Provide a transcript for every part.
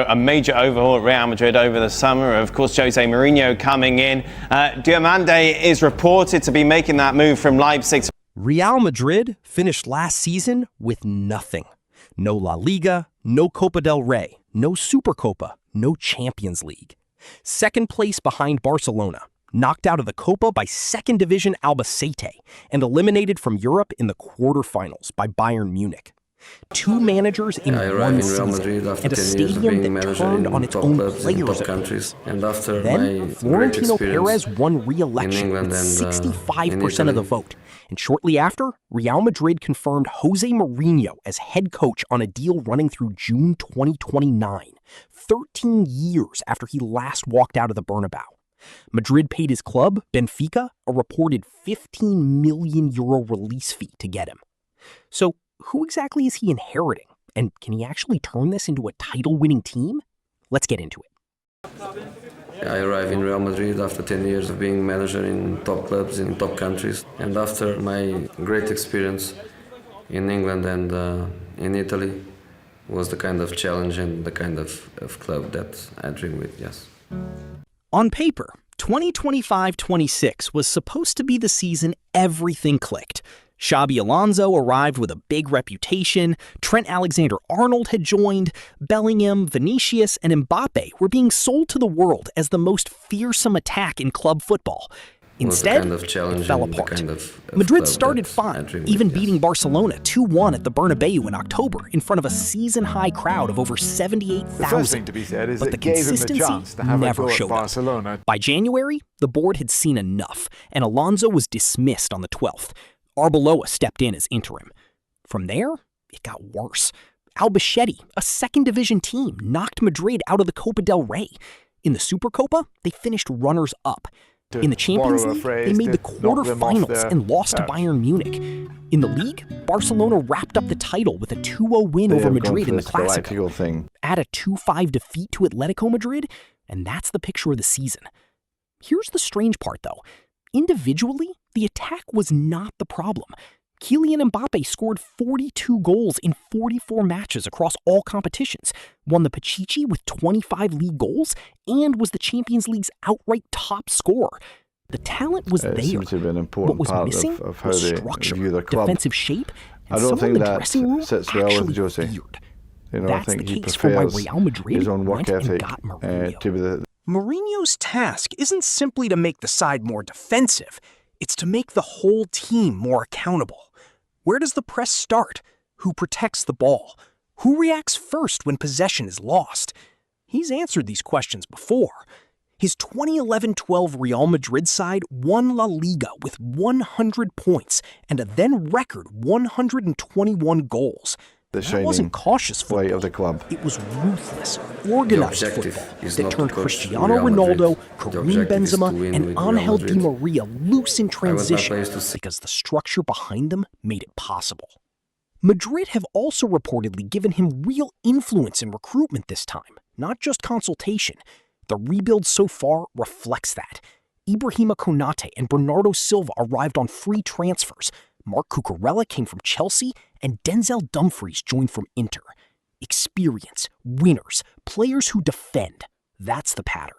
A major overhaul at Real Madrid over the summer. Of course, José Mourinho coming in. Diomande is reported to be making that move from Leipzig. Real Madrid finished last season with nothing. No La Liga, no Copa del Rey, no Supercopa, no Champions League. Second place behind Barcelona, knocked out of the Copa by second division Albacete, and eliminated from Europe in the quarterfinals by Bayern Munich. Two managers in one season, and a stadium that turned on its own players. Then, Florentino Pérez won re-election with 65% of the vote. And shortly after, Real Madrid confirmed José Mourinho as head coach on a deal running through June 2029, 13 years after he last walked out of the Bernabeu. Madrid paid his club, Benfica, a reported €15 million release fee to get him. So, who exactly is he inheriting? And can he actually turn this into a title-winning team? Let's get into it. I arrived in Real Madrid after 10 years of being manager in top clubs in top countries. And after my great experience in England and in Italy was the kind of challenge and the kind of club that I dream with, yes. On paper, 2025-26 was supposed to be the season everything clicked. Xabi Alonso arrived with a big reputation, Trent Alexander-Arnold had joined, Bellingham, Vinícius, and Mbappe were being sold to the world as the most fearsome attack in club football. Instead, it fell apart. Madrid started fine, even beating Barcelona 2-1 at the Bernabeu in October in front of a season-high crowd of over 78,000. The first thing to be said is but the it gave him the consistency chance to have never a go showed at Barcelona. up. By January, the board had seen enough, and Alonso was dismissed on the 12th. Arbeloa stepped in as interim. From there, it got worse. Albacete, a second-division team, knocked Madrid out of the Copa del Rey. In the Supercopa, they finished runners-up. In the Champions League, they made the quarterfinals and lost to Bayern Munich. In the league, Barcelona wrapped up the title with a 2-0 win over Madrid in the Clásico. Add a 2-5 defeat to Atletico Madrid, and that's the picture of the season. Here's the strange part, though. Individually, the attack was not the problem. Kylian Mbappe scored 42 goals in 44 matches across all competitions, won the Pichichi with 25 league goals, and was the Champions League's outright top scorer. The talent was there. Seems to have been an important what was part missing of how was they structure, view their club. defensive shape, and I don't think the that dressing room sits well with Jose. feared. You know, That's I think the he case for why prefers Real Madrid his own work went and ethic got Mourinho. to be the Mourinho's task isn't simply to make the side more defensive, it's to make the whole team more accountable. Where does the press start? Who protects the ball? Who reacts first when possession is lost? He's answered these questions before. His 2011-12 Real Madrid side won La Liga with 100 points and a then record 121 goals. That wasn't cautious football. of the club. It was ruthless, organized football that turned Cristiano Ronaldo, Karim Benzema, and Ángel Di Maria loose in transition because the structure behind them made it possible. Madrid have also reportedly given him real influence in recruitment this time, not just consultation. The rebuild so far reflects that. Ibrahima Konate and Bernardo Silva arrived on free transfers. Marc Cucurella came from Chelsea, and Denzel Dumfries joined from Inter. Experience, winners, players who defend. That's the pattern.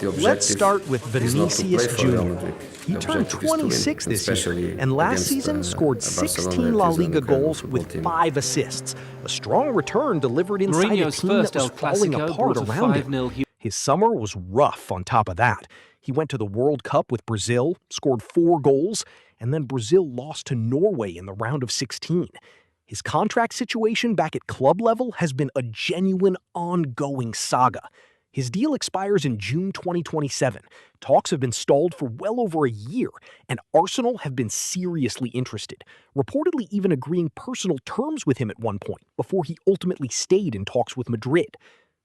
Let's start with Vinícius Júnior. He turned 26 this year, and last season scored 16 La Liga goals with 5 assists. A strong return delivered inside a team that was falling apart around him. His summer was rough on top of that. He went to the World Cup with Brazil, scored 4 goals, and then Brazil lost to Norway in the round of 16. His contract situation back at club level has been a genuine ongoing saga. His deal expires in June 2027. Talks have been stalled for well over a year, and Arsenal have been seriously interested, reportedly even agreeing personal terms with him at one point before he ultimately stayed in talks with Madrid.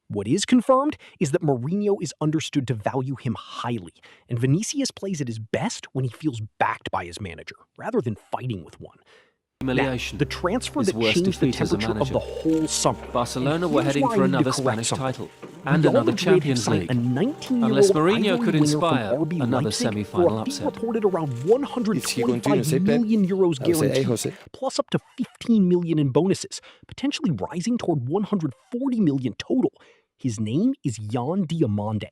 What is confirmed is that Mourinho is understood to value him highly, and Vinícius plays at his best when he feels backed by his manager, rather than fighting with one. Now, the transfer that changed the temperature of the whole summer. Barcelona were heading for another Spanish title and another Champions League, unless Mourinho could inspire another semi-final upset. Reported around €125 million guaranteed, plus up to $15 million in bonuses, potentially rising toward $140 million total. His name is Yan Diomande.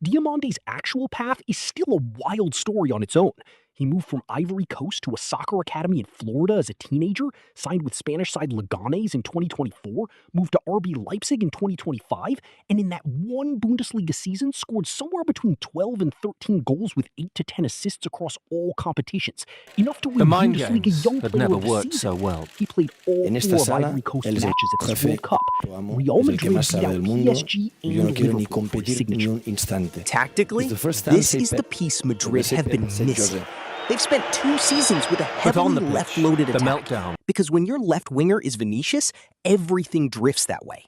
Diamande's actual path is still a wild story on its own. He moved from Ivory Coast to a soccer academy in Florida as a teenager, signed with Spanish side Leganes in 2024, moved to RB Leipzig in 2025, and in that one Bundesliga season scored somewhere between 12 and 13 goals with 8 to 10 assists across all competitions. Enough to win The mind Bundesliga games Young had Player never of the worked season. so well. He played all En esta four of sala, Ivory Coast él es el matches at this jefe, World Cup. lo amo, Real es el que Madrid más beat sabe out del mundo, PSG yo no and quiero ni Liverpool for his competir ni signature. un instante. Tactically, It's the first time this is Pep the piece Madrid José have been Pep said missing. José. They've spent 2 seasons with a But on heavily the pitch, left-loaded the attack. meltdown. Because when your left winger is Vinícius, everything drifts that way.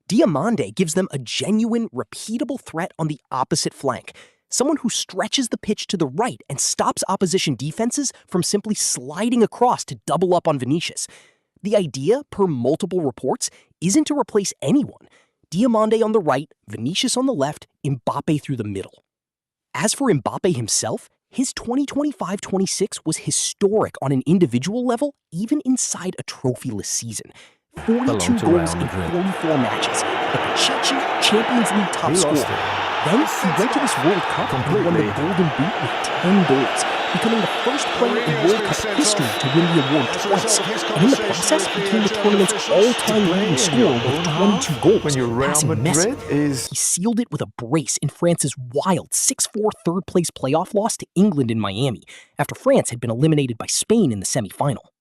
Diomande gives them a genuine, repeatable threat on the opposite flank. Someone who stretches the pitch to the right and stops opposition defenses from simply sliding across to double up on Vinícius. The idea, per multiple reports, isn't to replace anyone. Diomande on the right, Vinícius on the left, Mbappe through the middle. As for Mbappe himself, his 2025-26 was historic on an individual level, even inside a trophyless season. 42 Belonged to goals Real in Madrid. 44 matches, a Pichichi Champions League top scorer. Then he went to this World Cup and won the Golden Boot with 10 goals, becoming the first player in World Cup history to win the award twice. And in the process, became the tournament's all-time leading scorer with 22 goals, When you're Real passing Messi. Madrid is He sealed it with a brace in France's wild 6-4 third-place playoff loss to England in Miami, after France had been eliminated by Spain in the semi-final.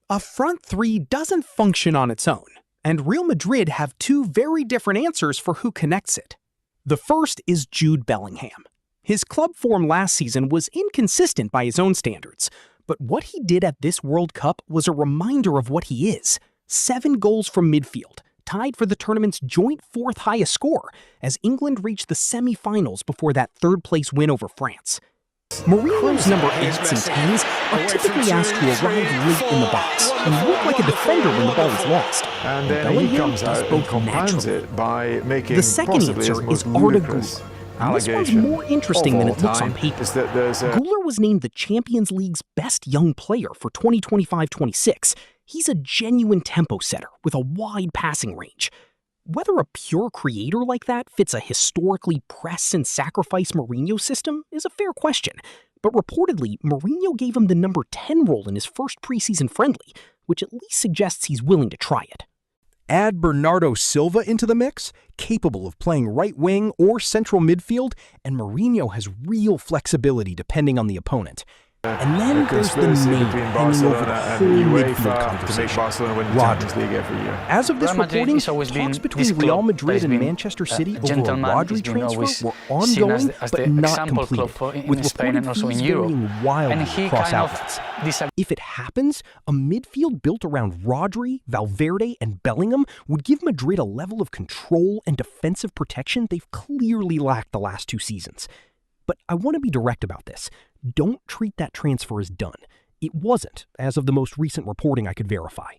A front three doesn't function on its own, and Real Madrid have 2 very different answers for who connects it. The first is Jude Bellingham. His club form last season was inconsistent by his own standards, but what he did at this World Cup was a reminder of what he is. 7 goals from midfield, tied for the tournament's joint 4th highest score, as England reached the semi-finals before that third-place win over France. Mourinho's number 8s and 10s are typically asked to arrive late in the box and work like a defender when the ball is lost. and And then he Bellingham comes does out and both compounds naturally. it by making The second possibly answer his most is Arda ludicrous Güler. And this one's allegation more interesting of than all it looks on time, paper. is that there's a Güler was named the Champions League's best young player for 2025-26. He's a genuine tempo setter with a wide passing range. Whether a pure creator like that fits a historically press and sacrifice Mourinho system is a fair question, but reportedly, Mourinho gave him the number 10 role in his first preseason friendly, which at least suggests he's willing to try it. Add Bernardo Silva into the mix, capable of playing right wing or central midfield, and Mourinho has real flexibility depending on the opponent. And then there's the conspiracy name between hanging over Barcelona the and whole midfield UEFA to make conversation. Barcelona win the Rodri. Champions League every year. As of this Real Madrid reporting, has always been talks this between club Real that Madrid has and been Manchester City over a gentleman, Rodri has been transfer always were seen ongoing as but the not example club completed, in with Spain reported and also in fees Europe. varying wildly And he across kind outlets. of disagreed. If it happens, a midfield built around Rodri, Valverde, and Bellingham would give Madrid a level of control and defensive protection they've clearly lacked the last 2 seasons. But I want to be direct about this. Don't treat that transfer as done. It wasn't, as of the most recent reporting I could verify.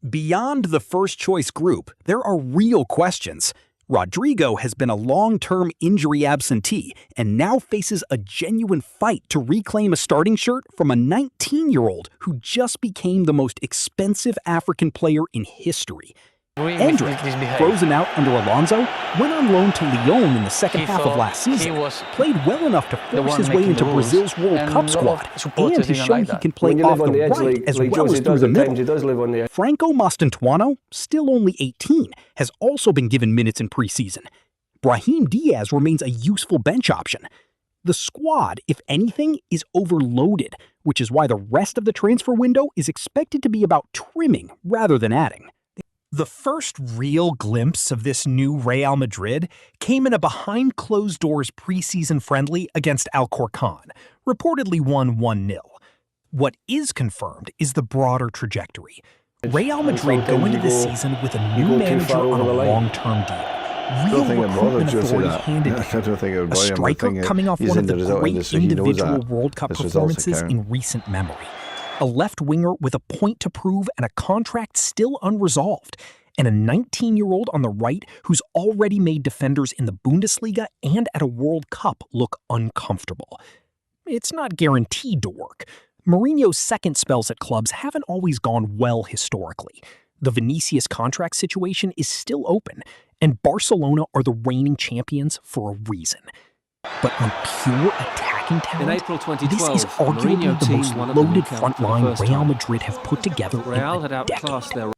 Beyond the first-choice group, there are real questions. Rodrigo has been a long-term injury absentee and now faces a genuine fight to reclaim a starting shirt from a 19-year-old who just became the most expensive African player in history. Endrick, frozen out under Alonso, went on loan to Lyon in the second half of last season, played well enough to force his way into Brazil's World Cup squad, and has shown he can play off the right as well as through the middle. Franco Mastantuono, still only 18, has also been given minutes in preseason. Brahim Diaz remains a useful bench option. The squad, if anything, is overloaded, which is why the rest of the transfer window is expected to be about trimming rather than adding. The first real glimpse of this new Real Madrid came in a behind-closed-doors preseason friendly against Alcorcón, reportedly won 1-0. What is confirmed is the broader trajectory. Real Madrid go into this season with a new manager on a long-term deal. Real recruitment authority handed to him. A striker coming off one of the great individual World Cup performances in recent memory. A left winger with a point to prove and a contract still unresolved, and a 19-year-old on the right who's already made defenders in the Bundesliga and at a World Cup look uncomfortable. It's not guaranteed to work. Mourinho's second spells at clubs haven't always gone well historically. The Vinícius contract situation is still open, and Barcelona are the reigning champions for a reason. But on pure attacking talent, In April this 2012, is arguably Mourinho the most teamed one of them loaded in camp front for the line first Real time. Madrid have put together Real in had a outclassed decade. their